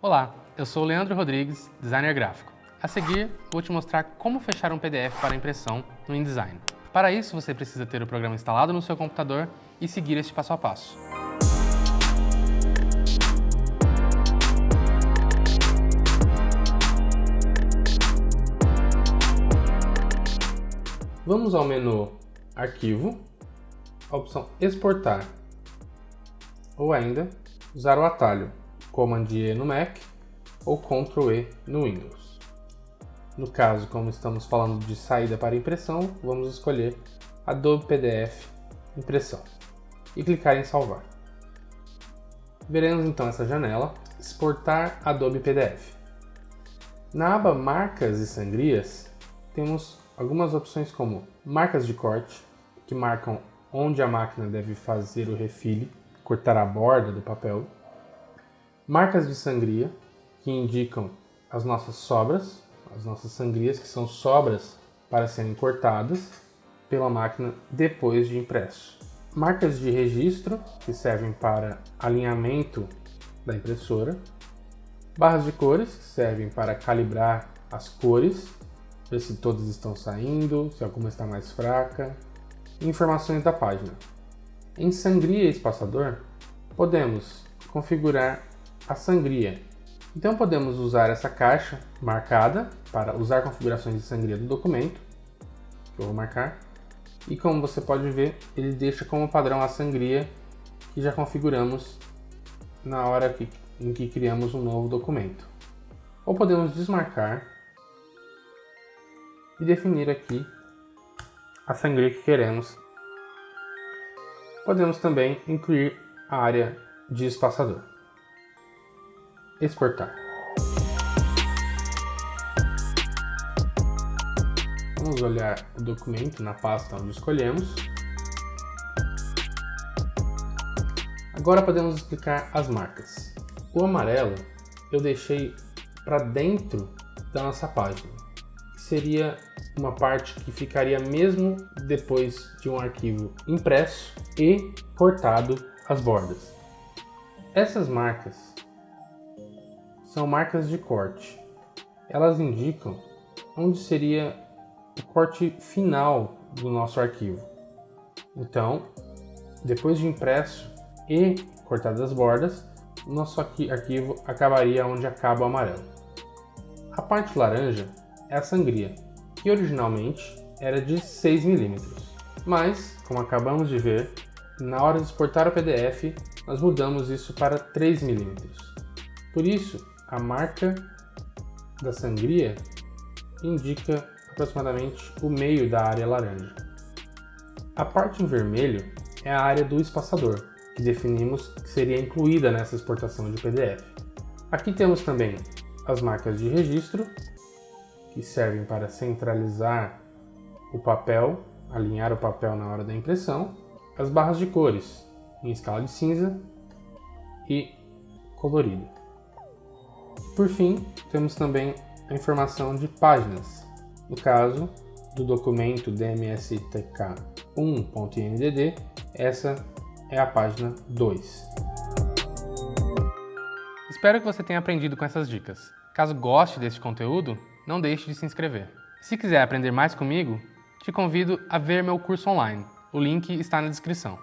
Olá, eu sou o Leandro Rodrigues, designer gráfico. A seguir, vou te mostrar como fechar um PDF para impressão no InDesign. Para isso, você precisa ter o programa instalado no seu computador e seguir este passo a passo. Vamos ao menu Arquivo, a opção Exportar, ou ainda usar o atalho Command-E no Mac ou Ctrl-E no Windows. No caso, como estamos falando de saída para impressão, vamos escolher Adobe PDF Impressão e clicar em Salvar. Veremos então essa janela, Exportar Adobe PDF. Na aba Marcas e Sangrias, temos algumas opções como marcas de corte, que marcam onde a máquina deve fazer o refile, cortar a borda do papel. Marcas de sangria, que indicam as nossas sobras, as nossas sangrias, que são sobras para serem cortadas pela máquina depois de impresso. Marcas de registro, que servem para alinhamento da impressora. Barras de cores, que servem para calibrar as cores, ver se todas estão saindo, se alguma está mais fraca. E informações da página. Em sangria e espaçador, podemos configurar a sangria. Então podemos usar essa caixa marcada para usar configurações de sangria do documento, que eu vou marcar. E como você pode ver, ele deixa como padrão a sangria que já configuramos na hora em que criamos um novo documento. Ou podemos desmarcar e definir aqui a sangria que queremos. Podemos também incluir a área de espaçador. Exportar. Vamos olhar o documento na pasta onde escolhemos. Agora podemos explicar as marcas. O amarelo eu deixei para dentro da nossa página. Seria uma parte que ficaria mesmo depois de um arquivo impresso e cortado as bordas. Essas marcas são marcas de corte. Elas indicam onde seria o corte final do nosso arquivo. Então, depois de impresso e cortado as bordas, o nosso arquivo acabaria onde acaba o amarelo. A parte laranja é a sangria, que originalmente era de 6 mm, mas, como acabamos de ver, na hora de exportar o PDF, nós mudamos isso para 3 mm. Por isso, a marca da sangria indica aproximadamente o meio da área laranja. A parte em vermelho é a área do espaçador, que definimos que seria incluída nessa exportação de PDF. Aqui temos também as marcas de registro, que servem para centralizar o papel, alinhar o papel na hora da impressão, as barras de cores, em escala de cinza e colorido. Por fim, temos também a informação de páginas. No caso do documento DMSTK1.NDD, essa é a página 2. Espero que você tenha aprendido com essas dicas. Caso goste deste conteúdo, não deixe de se inscrever. Se quiser aprender mais comigo, te convido a ver meu curso online. O link está na descrição.